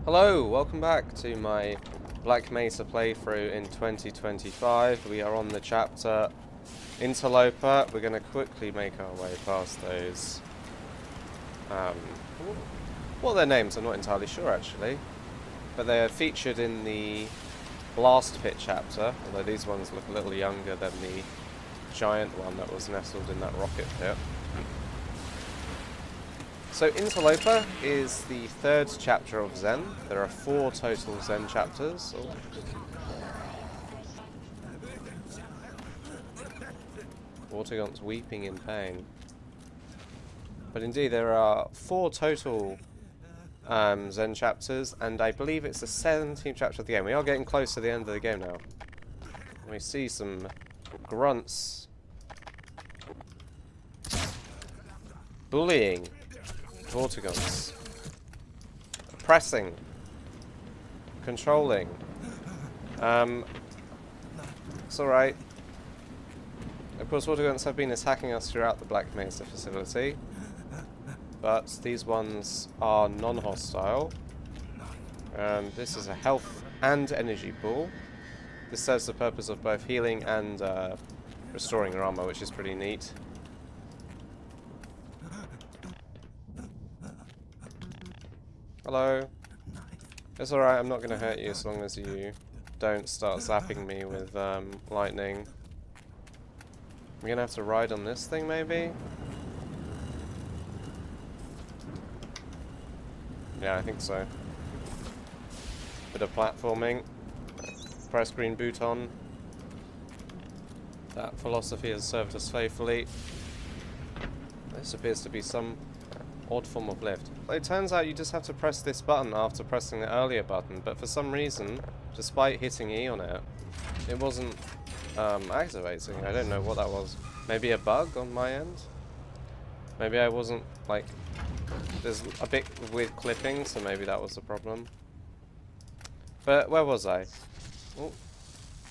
Hello, welcome back to my Black Mesa playthrough in 2025. We are on the chapter Interloper. We're going to quickly make our way past those. What are their names? I'm not entirely sure actually. But they are featured in the Blast Pit chapter, although these ones look a little younger than the giant one that was nestled in that rocket pit. So Interloper is the third chapter of Zen. There are 4 total Zen chapters. Vortigaunt's weeping in pain. But indeed there are 4 total Zen chapters, and I believe it's the 17th chapter of the game. We are getting close to the end of the game now. We see some grunts. Bullying. Vortigauns. Pressing. Controlling. It's alright. Of course, Vortigauns have been attacking us throughout the Black Mesa facility, but these ones are non-hostile. This is a health and energy pool. This serves the purpose of both healing and restoring your armor, which is pretty neat. Hello. It's alright, I'm not going to hurt you as long as you don't start zapping me with lightning. I'm going to have to ride on this thing, maybe? Yeah, I think so. Bit of platforming. Press green boot on. That philosophy has served us faithfully. This appears to be some odd form of lift. Well, it turns out you just have to press this button after pressing the earlier button, but for some reason, despite hitting E on it, it wasn't activating. I don't know what that was. Maybe a bug on my end? Maybe I wasn't, like... There's a bit with clipping, so maybe that was the problem. But where was I? Oh.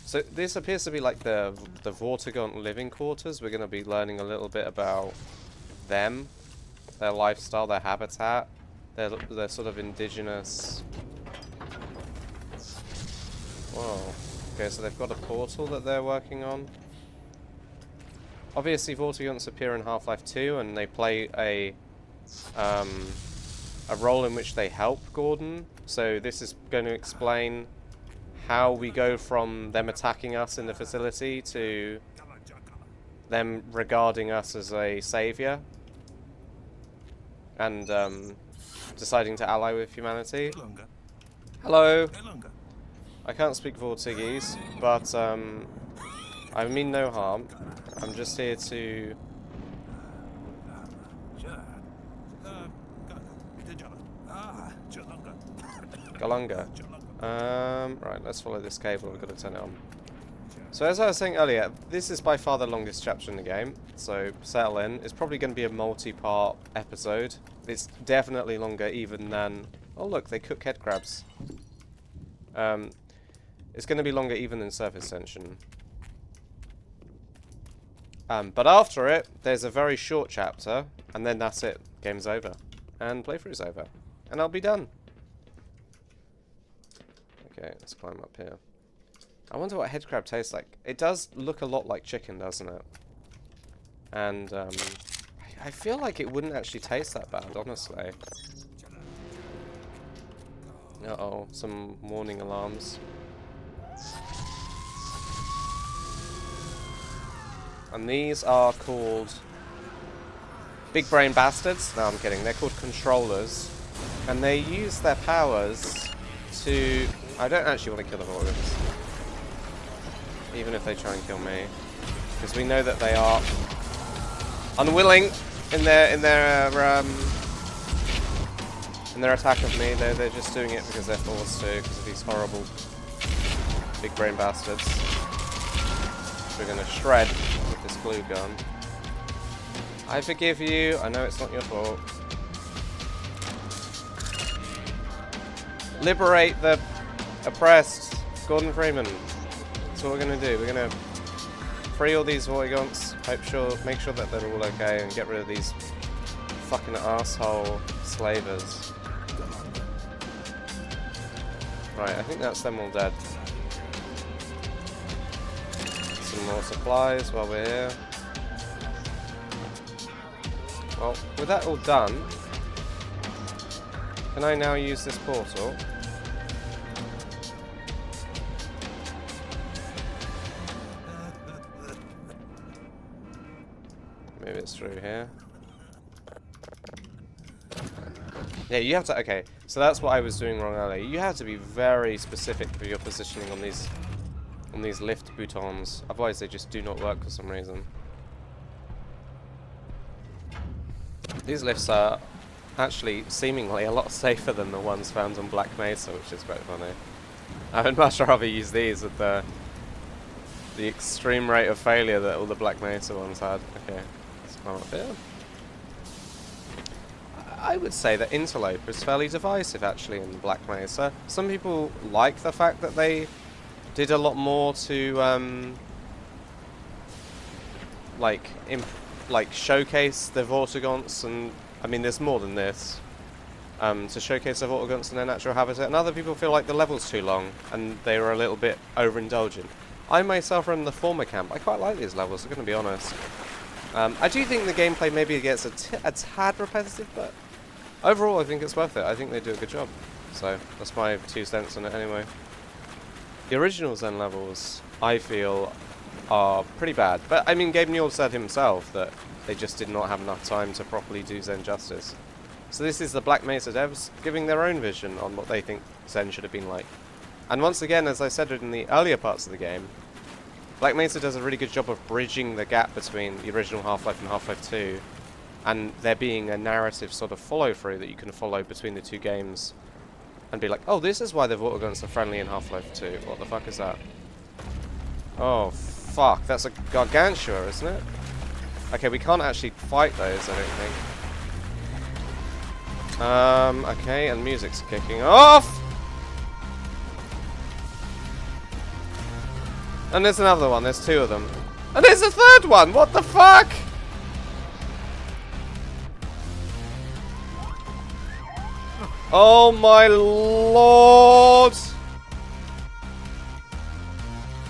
So this appears to be like the Vortigaunt living quarters. We're going to be learning a little bit about them. Their lifestyle, their habitat, their sort of indigenous... Whoa. Okay, so they've got a portal that they're working on. Obviously, Vortigaunts appear in Half-Life 2, and they play a role in which they help Gordon. So this is going to explain how we go from them attacking us in the facility to them regarding us as a savior. And deciding to ally with humanity. Hello. I can't speak Vortigese, but I mean no harm. I'm just here to... Galunga. Right, let's follow this cable. We've got to turn it on. So as I was saying earlier, this is by far the longest chapter in the game, so settle in. It's probably going to be a multi-part episode. It's definitely longer even than... Oh look, they cook head crabs. It's going to be longer even than Surface Tension. But after it, there's a very short chapter, and then that's it. Game's over. And playthrough's over. And I'll be done. Okay, let's climb up here. I wonder what head crab tastes like. It does look a lot like chicken, doesn't it? And I feel like it wouldn't actually taste that bad, honestly. Uh-oh, some warning alarms. And these are called big brain bastards. No, I'm kidding. They're called controllers. And they use their powers to... I don't actually want to kill the organs. Even if they try and kill me. Because we know that they are unwilling in their attack of me. They're just doing it because they're forced to, because of these horrible big brain bastards. We're gonna shred with this glue gun. I forgive you, I know it's not your fault. Liberate the oppressed, Gordon Freeman. That's what we're gonna do. We're gonna free all these Vortigauns, make sure that they're all okay, and get rid of these fucking asshole slavers. Right, I think that's them all dead. Some more supplies while we're here. Well, with that all done, can I now use this portal? Maybe it's through here. Yeah, you have to... Okay, so that's what I was doing wrong earlier. You have to be very specific with your positioning on these lift boutons. Otherwise they just do not work for some reason. These lifts are actually seemingly a lot safer than the ones found on Black Mesa, which is quite funny. I would much rather use these with the extreme rate of failure that all the Black Mesa ones had. Okay, let's come up here. I would say that Interloper is fairly divisive actually in Black Mesa. Some people like the fact that they did a lot more to like showcase the Vortigaunts, and I mean there's more than this, to showcase the Vortigaunts in their natural habitat, and other people feel like the level's too long and they were a little bit overindulgent. I myself are in the former camp. I quite like these levels, I'm going to be honest. I do think the gameplay maybe gets a tad repetitive, but overall I think it's worth it. I think they do a good job. So that's my 2 cents on it anyway. The original Zen levels, I feel, are pretty bad. But I mean, Gabe Newell said himself that they just did not have enough time to properly do Zen justice. So this is the Black Mesa devs giving their own vision on what they think Zen should have been like. And once again, as I said in the earlier parts of the game, Black Mesa does a really good job of bridging the gap between the original Half-Life and Half-Life 2, and there being a narrative sort of follow-through that you can follow between the two games, and be like, oh, this is why the Vortigaunts are friendly in Half-Life 2. What the fuck is that? Oh, fuck. That's a Gargantua, isn't it? Okay, we can't actually fight those, I don't think. Okay, and music's kicking off! And there's another one, there's 2 of them. And there's a 3rd one! What the fuck?! Oh my lord!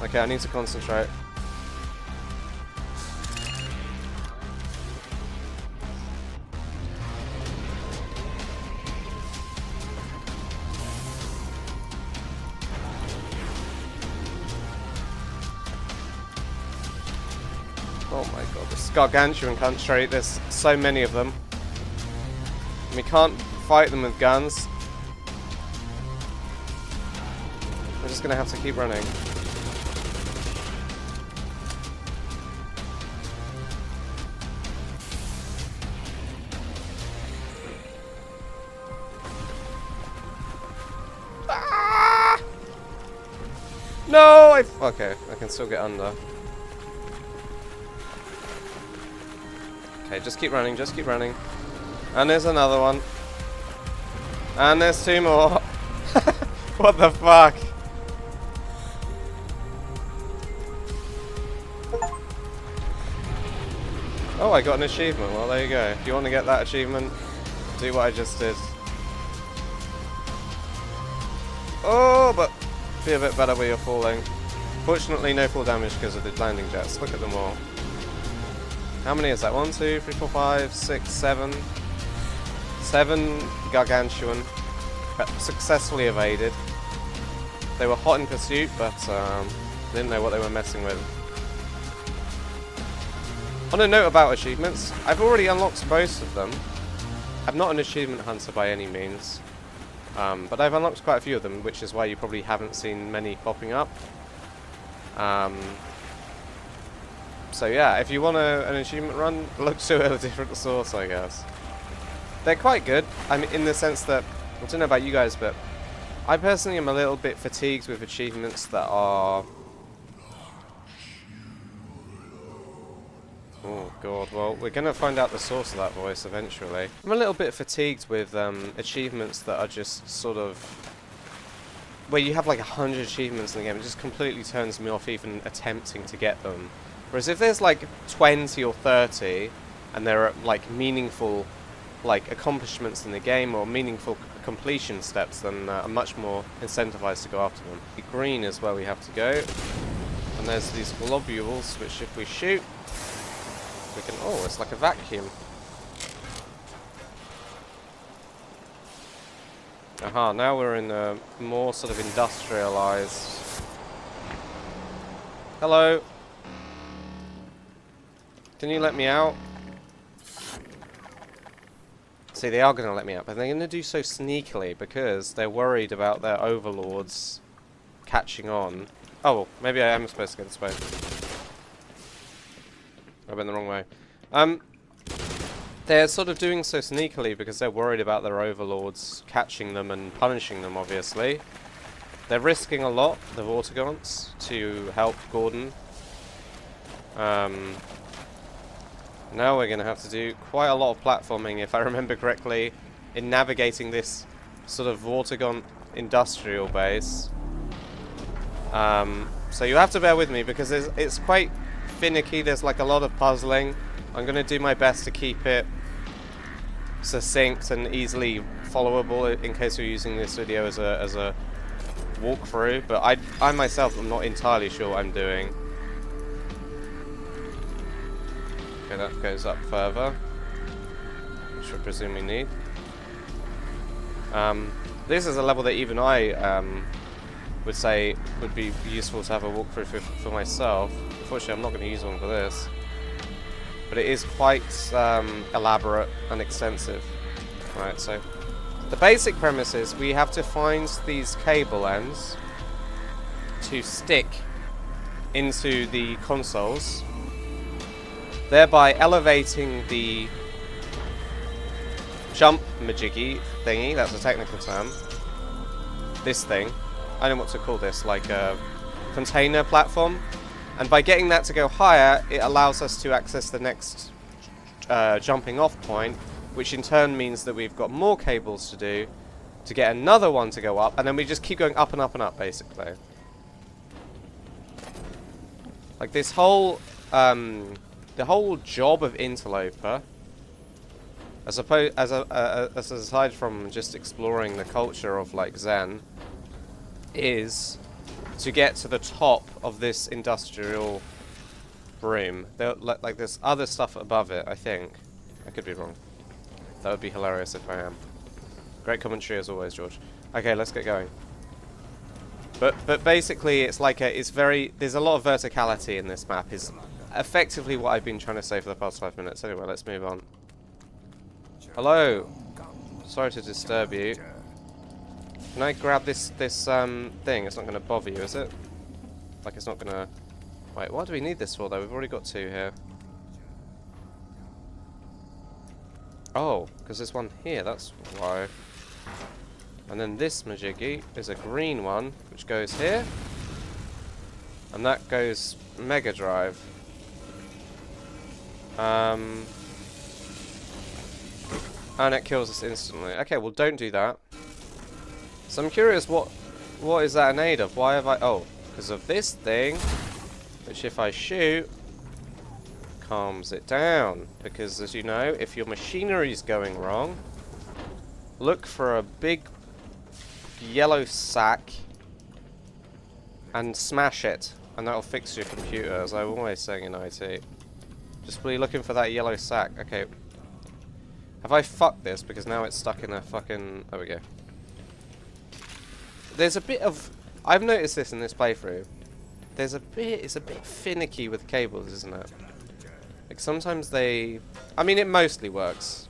Okay, I need to concentrate. Oh my god, this is Gargantuan country, there's so many of them. And we can't fight them with guns. We're just gonna have to keep running. Ah! No! Okay, I can still get under. Okay, just keep running, just keep running. And there's another one. And there's 2 more. What the fuck? Oh, I got an achievement. Well, there you go. If you want to get that achievement, do what I just did. Oh, but be a bit better where you're falling. Fortunately, no fall damage because of the landing jets. Look at them all. How many is that? 1, 2, 3, 4, 5, 6, 7. 7 Gargantuan. Successfully evaded. They were hot in pursuit, but didn't know what they were messing with. On a note about achievements, I've already unlocked most of them. I'm not an achievement hunter by any means, but I've unlocked quite a few of them, which is why you probably haven't seen many popping up. So yeah, if you want an achievement run, look to a different source, I guess. They're quite good, I mean, in the sense that, I don't know about you guys, but I personally am a little bit fatigued with achievements that are... Oh god, well, we're going to find out the source of that voice eventually. I'm a little bit fatigued with achievements that are just sort of... where you have like 100 achievements in the game, it just completely turns me off even attempting to get them. Whereas if there's like 20 or 30, and there are like meaningful like accomplishments in the game, or meaningful completion steps, then are much more incentivized to go after them. The green is where we have to go. And there's these globules, which if we shoot, we can... Oh, it's like a vacuum. Aha, now we're in a more sort of industrialized... Hello? Can you let me out? See, they are going to let me out, but they're going to do so sneakily because they're worried about their overlords catching on. Oh, well, maybe I am supposed to go this way. I went the wrong way. They're sort of doing so sneakily because they're worried about their overlords catching them and punishing them, obviously. They're risking a lot, the Vortigons, to help Gordon. Now we're going to have to do quite a lot of platforming, if I remember correctly, in navigating this sort of Vortigon industrial base. So you have to bear with me because it's quite finicky. There's like a lot of puzzling. I'm going to do my best to keep it succinct and easily followable in case you're using this video as a walkthrough. But I myself am not entirely sure what I'm doing. Okay, that goes up further, which I presume we need. This is a level that even I would say would be useful to have a walkthrough for myself. Unfortunately, I'm not going to use one for this. But it is quite elaborate and extensive. Right, so the basic premise is we have to find these cable ends to stick into the consoles, thereby elevating the jump majiggy thingy, that's a technical term, this thing, I don't know what to call this, like a container platform, and by getting that to go higher, it allows us to access the next jumping off point, which in turn means that we've got more cables to do to get another one to go up, and then we just keep going up and up and up, basically. Like this whole, the whole job of Interloper, aside from just exploring the culture of like Zen, is to get to the top of this industrial room. Like there's other stuff above it, I think. I could be wrong. That would be hilarious if I am. Great commentary as always, George. Okay, let's get going. But basically, it's like there's a lot of verticality in this map. Is effectively what I've been trying to say for the past 5 minutes. Anyway, let's move on. Hello. Sorry to disturb you. Can I grab this thing? It's not going to bother you, is it? Like it's not going to... Wait, what do we need this for, though? We've already got 2 here. Oh, because there's one here, that's why. And then this majiggy is a green one, which goes here. And that goes Mega Drive. And it kills us instantly. Okay, well don't do that. So I'm curious, what is that an aid of? Why have I... Oh, because of this thing, which if I shoot, calms it down. Because as you know, if your machinery is going wrong, look for a big yellow sack and smash it, and that'll fix your computer, as I'm always saying in IT. Just be looking for that yellow sack. Okay. Have I fucked this? Because now it's stuck in a fucking... There we go. There's a bit of... I've noticed this in this playthrough. There's a bit... It's a bit finicky with cables, isn't it? Like sometimes they... I mean, it mostly works.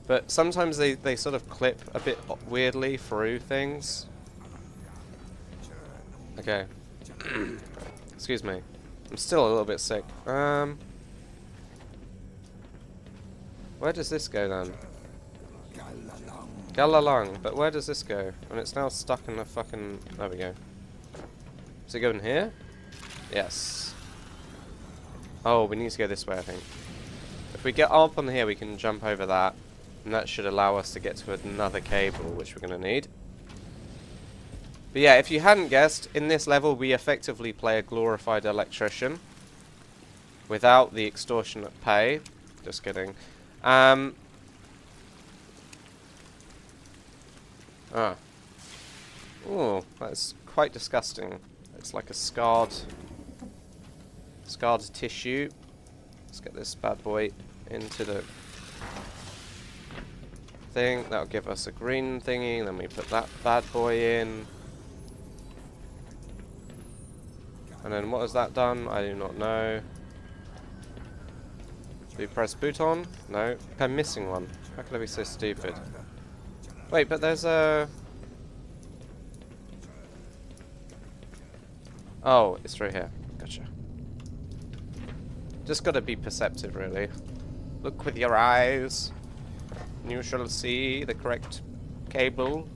But sometimes they sort of clip a bit weirdly through things. Okay. Excuse me. I'm still a little bit sick. Where does this go then? Galalong. But where does this go? And it's now stuck in the fucking... There we go. Does it go in here? Yes. Oh, we need to go this way, I think. If we get up on here, we can jump over that. And that should allow us to get to another cable, which we're going to need. But yeah, if you hadn't guessed, in this level we effectively play a glorified electrician. Without the extortionate pay. Just kidding. Ah. Oh, that's quite disgusting. It's like a scarred tissue. Let's get this bad boy into the thing. That'll give us a green thingy. Then we put that bad boy in. And then what has that done? I do not know. Do we press bouton? No. I'm missing one. How could I be so stupid? Wait, but there's a... Oh, it's right here. Gotcha. Just gotta be perceptive, really. Look with your eyes, and you shall see the correct cable.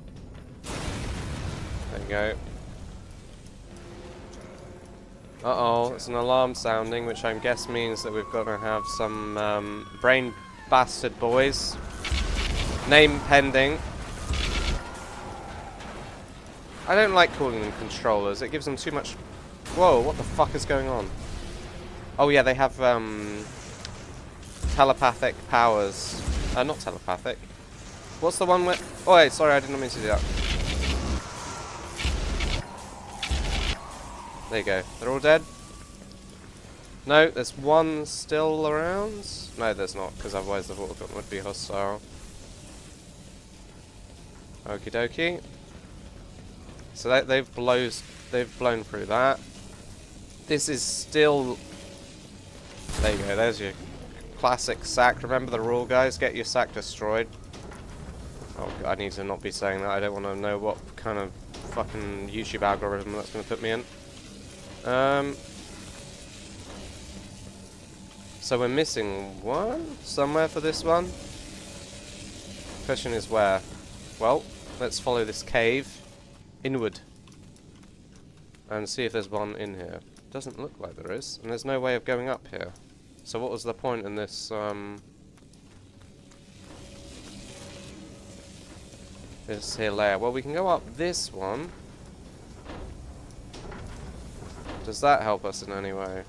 There you go. Uh-oh, it's an alarm sounding, which I guess means that we've got to have some brain bastard boys. Name pending. I don't like calling them controllers. It gives them too much... Whoa, what the fuck is going on? Oh yeah, they have telepathic powers. Not telepathic. What's the one with... Oh wait, sorry, I didn't mean to do that. There you go. They're all dead? No, there's one still around? No, there's not, because otherwise the water gun would be hostile. Okie dokie. So they've blown through that. This is still... There you go, there's your classic sack. Remember the rule, guys? Get your sack destroyed. Oh, God, I need to not be saying that. I don't want to know what kind of fucking YouTube algorithm that's going to put me in. So we're missing one somewhere for this one. Question is where? Well, let's follow this cave inward and see if there's one in here. Doesn't look like there is, and there's no way of going up here. So what was the point in this this here layer? Well, we can go up this one. Does that help us in any way?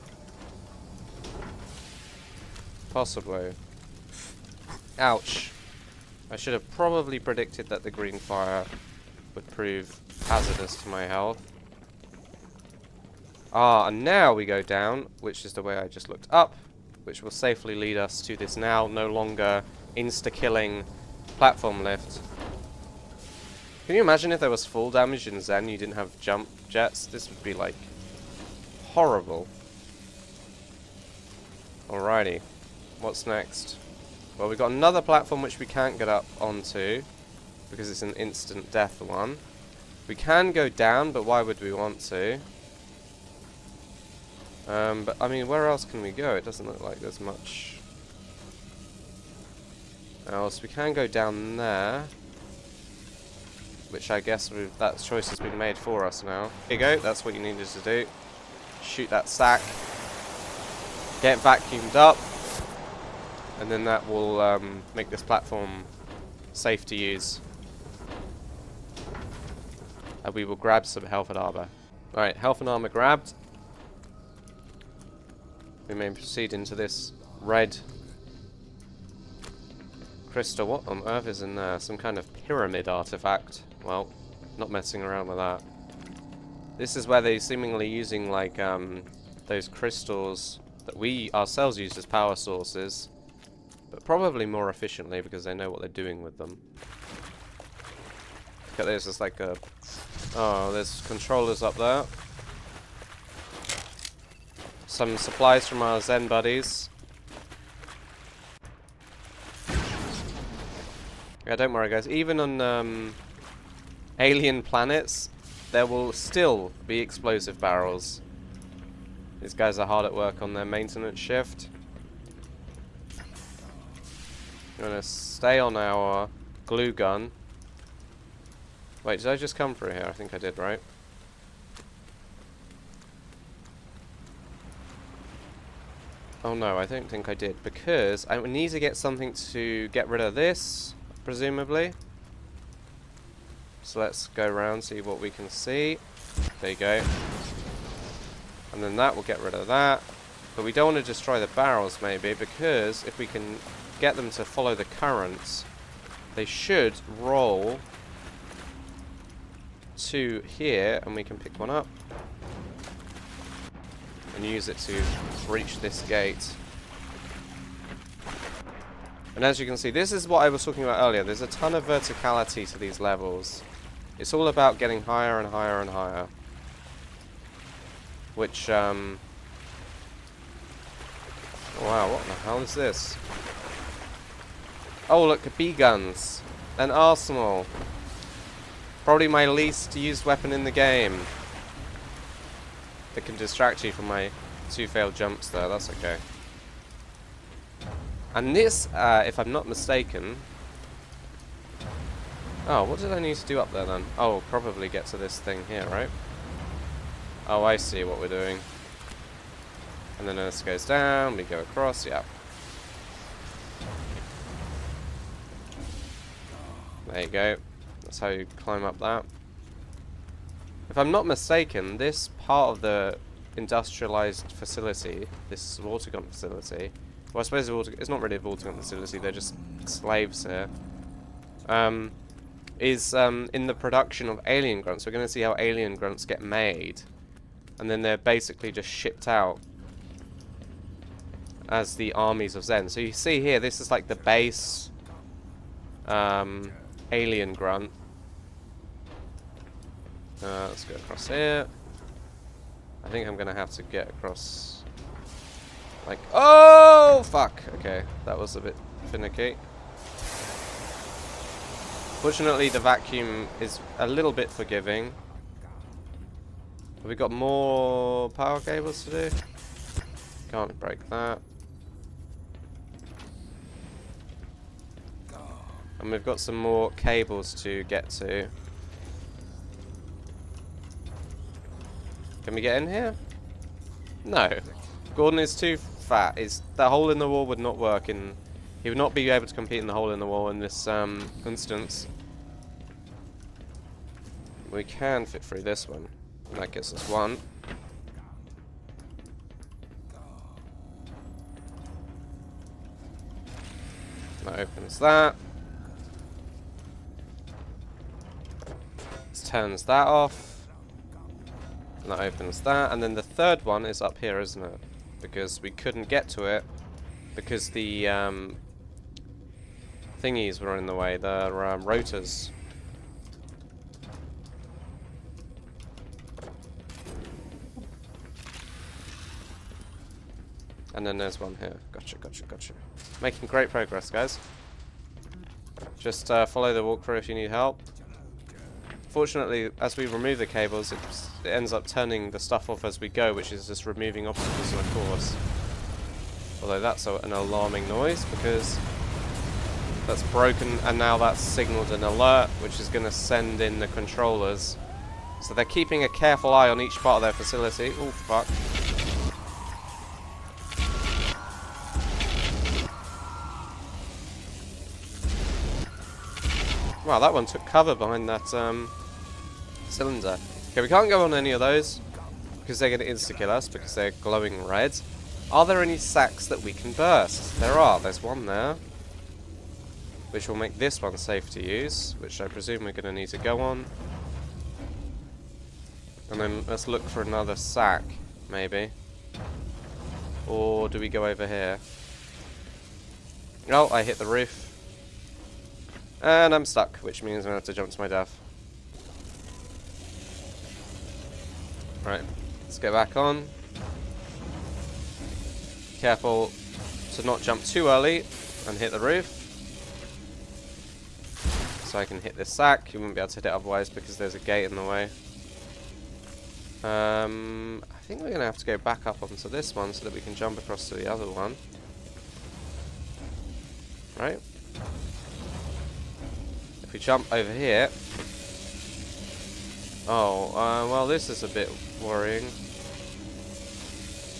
Possibly. Ouch. I should have probably predicted that the green fire would prove hazardous to my health. Ah, and now we go down, which is the way I just looked up, which will safely lead us to this now no longer insta-killing platform lift. Can you imagine if there was full damage in Zen, you didn't have jump jets? This would be like horrible. Alrighty, what's next? Well, we've got another platform which we can't get up onto because it's an instant death one. We can go down, but why would we want to? But I mean, where else can we go? It doesn't look like there's much else. We can go down there, which I guess that choice has been made for us now. Here you go, that's what you needed to do. Shoot that sack, get vacuumed up, and then that will make this platform safe to use. And we will grab some health and armor. Alright, health and armor grabbed. We may proceed into this red crystal. What on earth is in there? Some kind of pyramid artifact. Well, not messing around with that. This is where they're seemingly using like those crystals that we ourselves use as power sources, but probably more efficiently because they know what they're doing with them. Look at this, it's like a... Oh, there's controllers up there. Some supplies from our Zen buddies. Yeah, don't worry guys, even on alien planets, there will still be explosive barrels. These guys are hard at work on their maintenance shift. I'm gonna stay on our glue gun. Wait, did I just come through here? I think I did, right? Oh no, I don't think I did, because I need to get something to get rid of this, presumably. So let's go around, see what we can see. There you go. And then that will get rid of that. But we don't want to destroy the barrels, maybe, because if we can get them to follow the currents, they should roll to here, and we can pick one up and use it to reach this gate. And as you can see, this is what I was talking about earlier. There's a ton of verticality to these levels. It's all about getting higher and higher and higher. Which, oh wow, what the hell is this? Oh, look, bee guns. An arsenal. Probably my least used weapon in the game. That can distract you from my 2 failed jumps there, that's okay. And this, if I'm not mistaken... Oh, what did I need to do up there then? Oh, probably get to this thing here, right? Oh, I see what we're doing. And then this goes down, we go across, yeah. There you go. That's how you climb up that. If I'm not mistaken, this part of the industrialized facility, this water gun facility, well, I suppose it's not really a water gun facility, they're just slaves here, is in the production of alien grunts. We're going to see how alien grunts get made, and then they're basically just shipped out as the armies of Zen. So you see here, this is like the base alien grunt. Let's go across here. I think I'm gonna have to get across. Like, oh fuck! Okay, that was a bit finicky. Fortunately, the vacuum is a little bit forgiving. Have we got more power cables to do? Can't break that. And we've got some more cables to get to. Can we get in here? No. Gordon is too fat. The hole in the wall would not work in... He would not be able to compete in the hole in the wall in this instance. We can fit through this one. That gets us one. That opens that. This turns that off. And that opens that. And then the third one is up here, isn't it? Because we couldn't get to it because the thingies were in the way, the rotors. And then there's one here. Gotcha, gotcha, gotcha. Making great progress, guys. Just follow the walkthrough if you need help. Fortunately, as we remove the cables, it ends up turning the stuff off as we go, which is just removing obstacles of course. Although that's an alarming noise, because that's broken, and now that's signaled an alert, which is going to send in the controllers. So they're keeping a careful eye on each part of their facility. Oh, fuck. Wow, that one took cover behind that cylinder. Okay, we can't go on any of those because they're going to insta-kill us because they're glowing red. Are there any sacks that we can burst? There are. There's one there, which will make this one safe to use, which I presume we're going to need to go on. And then let's look for another sack, maybe. Or do we go over here? Oh, I hit the roof. And I'm stuck, which means I'm going to have to jump to my death. Right, let's go back on. Careful to not jump too early and hit the roof. So I can hit this sack. You wouldn't be able to hit it otherwise because there's a gate in the way. I think we're going to have to go back up onto this one so that we can jump across to the other one. Right? If we jump over here... Oh, well this is a bit worrying.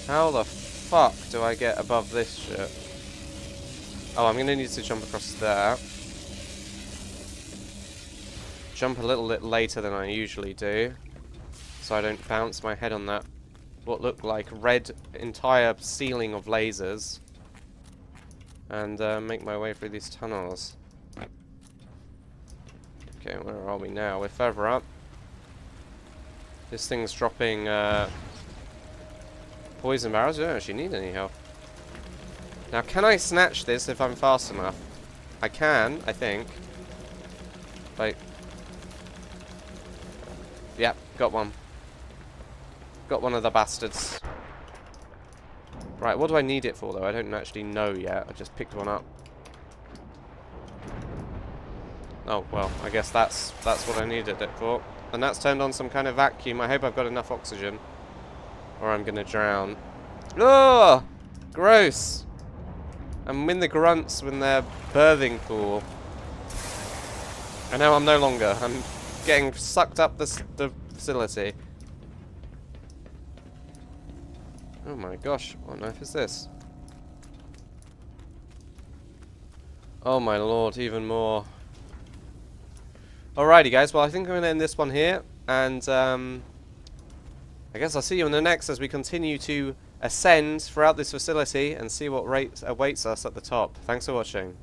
How the fuck do I get above this shit? Oh, I'm going to need to jump across there. Jump a little bit later than I usually do, so I don't bounce my head on that what looked like red entire ceiling of lasers, and make my way through these tunnels. Okay, where are we now? We're further up. This thing's dropping poison barrels. I don't actually need any health. Now, can I snatch this if I'm fast enough? I can, I think. Like, yep, got one. Got one of the bastards. Right, what do I need it for, though? I don't actually know yet. I just picked one up. Oh, well, I guess that's what I needed it for. And that's turned on some kind of vacuum. I hope I've got enough oxygen, or I'm gonna drown. Oh, gross. I'm in the grunts when they're birthing pool. And now I'm no longer. I'm getting sucked up the facility. Oh my gosh, what on earth is this? Oh my lord, even more. Alrighty guys, well I think I'm going to end this one here. And I guess I'll see you in the next as we continue to ascend throughout this facility and see what awaits us at the top. Thanks for watching.